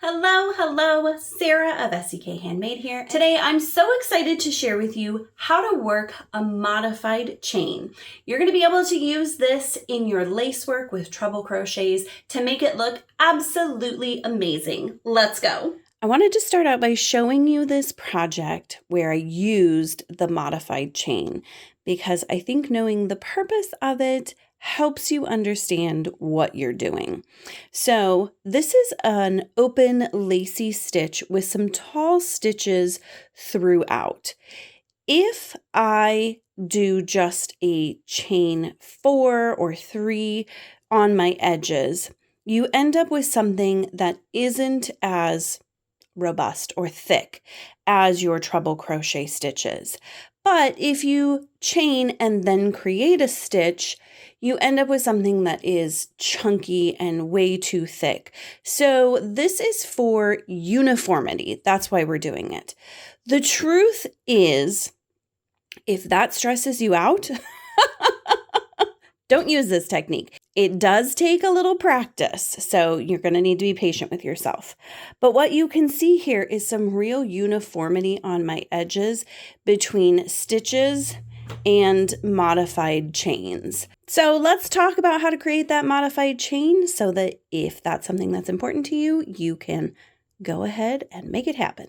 Hello, Sarah of SEK Handmade here. Today I'm so excited to share with you how to work a modified chain. You're going to be able to use this in your lace work with treble crochets to make it look absolutely amazing. Let's go. I wanted to start out by showing you this project where I used the modified chain because I think knowing the purpose of it helps you understand what you're doing. So this is an open lacy stitch with some tall stitches throughout. If I do just a chain 4 or 3 on my edges, you end up with something that isn't as robust or thick as your treble crochet stitches. But if you chain and then create a stitch, you end up with something that is chunky and way too thick. So this is for uniformity. That's why we're doing it. The truth is, if that stresses you out, don't use this technique. It does take a little practice, so you're going to need to be patient with yourself. But what you can see here is some real uniformity on my edges between stitches and modified chains. So let's talk about how to create that modified chain so that if that's something that's important to you, you can go ahead and make it happen.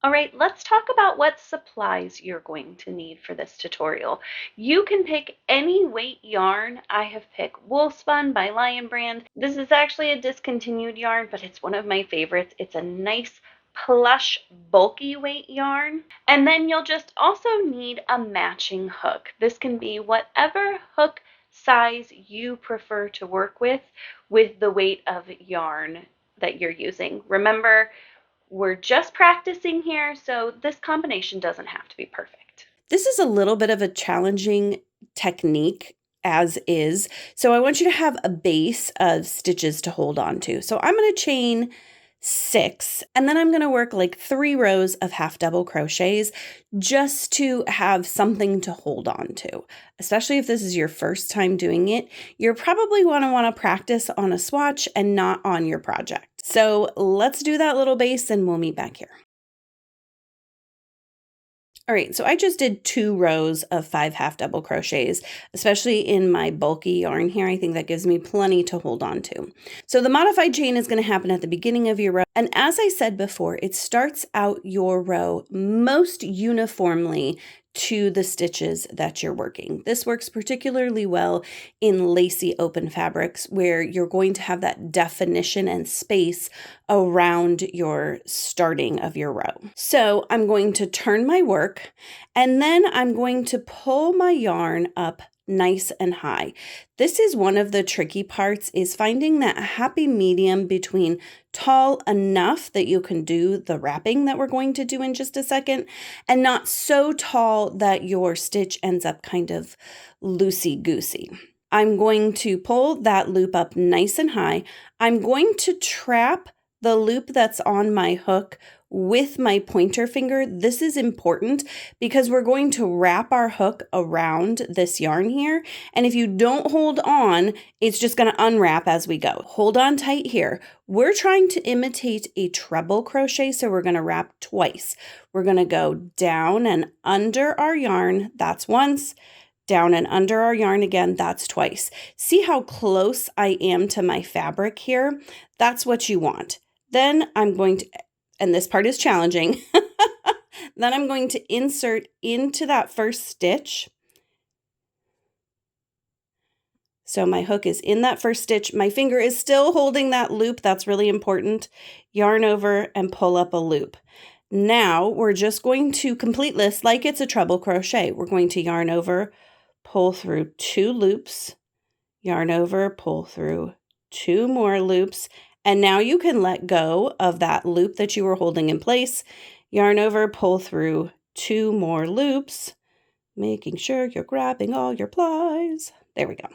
All right, let's talk about what supplies you're going to need for this tutorial. You can pick any weight yarn. I have picked Wool Spun by Lion Brand. This is actually a discontinued yarn, but it's one of my favorites. It's a nice plush, bulky weight yarn. And then you'll just also need a matching hook. This can be whatever hook size you prefer to work with the weight of yarn that you're using. Remember, we're just practicing here, so this combination doesn't have to be perfect. This is a little bit of a challenging technique as is, so I want you to have a base of stitches to hold on to. So I'm going to chain 6, and then I'm going to work like 3 rows of half double crochets just to have something to hold on to. Especially if this is your first time doing it, you're probably want to practice on a swatch and not on your project. So let's do that little base and we'll meet back here. All right, so I just did 2 rows of 5 half double crochets, especially in my bulky yarn here. I think that gives me plenty to hold on to. So the modified chain is going to happen at the beginning of your row. And as I said before, it starts out your row most uniformly to the stitches that you're working. This works particularly well in lacy open fabrics where you're going to have that definition and space around your starting of your row. So I'm going to turn my work and then I'm going to pull my yarn up nice and high. This is one of the tricky parts, is finding that happy medium between tall enough that you can do the wrapping that we're going to do in just a second, and not so tall that your stitch ends up kind of loosey-goosey. I'm going to pull that loop up nice and high. I'm going to trap the loop that's on my hook with my pointer finger. This is important because we're going to wrap our hook around this yarn here. And if you don't hold on, it's just going to unwrap as we go. Hold on tight here. We're trying to imitate a treble crochet, so we're going to wrap twice. We're going to go down and under our yarn. That's once. Down and under our yarn again, that's twice. See how close I am to my fabric here? That's what you want. Then I'm going to, and this part is challenging, then I'm going to insert into that first stitch. So my hook is in that first stitch. My finger is still holding that loop. That's really important. Yarn over and pull up a loop. Now we're just going to complete this like it's a treble crochet. We're going to yarn over, pull through 2 loops, yarn over, pull through 2 more loops, and now you can let go of that loop that you were holding in place, yarn over, pull through 2 more loops, making sure you're grabbing all your plies. There we go.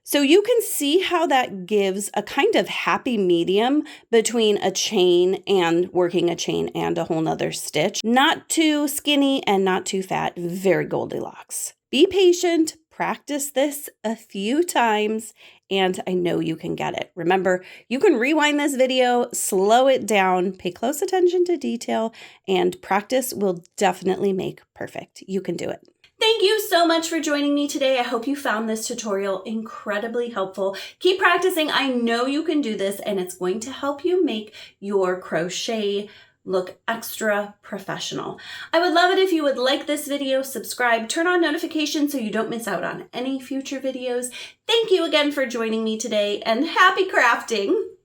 So you can see how that gives a kind of happy medium between a chain and working a chain and a whole nother stitch. Not too skinny and not too fat, very Goldilocks. Be patient, Practice this a few times and I know you can get it. Remember, you can rewind this video, slow it down, pay close attention to detail, and practice will definitely make perfect. You can do it. Thank you so much for joining me today. I hope you found this tutorial incredibly helpful. Keep practicing. I know you can do this, and it's going to help you make your crochet look extra professional. I would love it if you would like this video, subscribe, turn on notifications so you don't miss out on any future videos. Thank you again for joining me today, and happy crafting!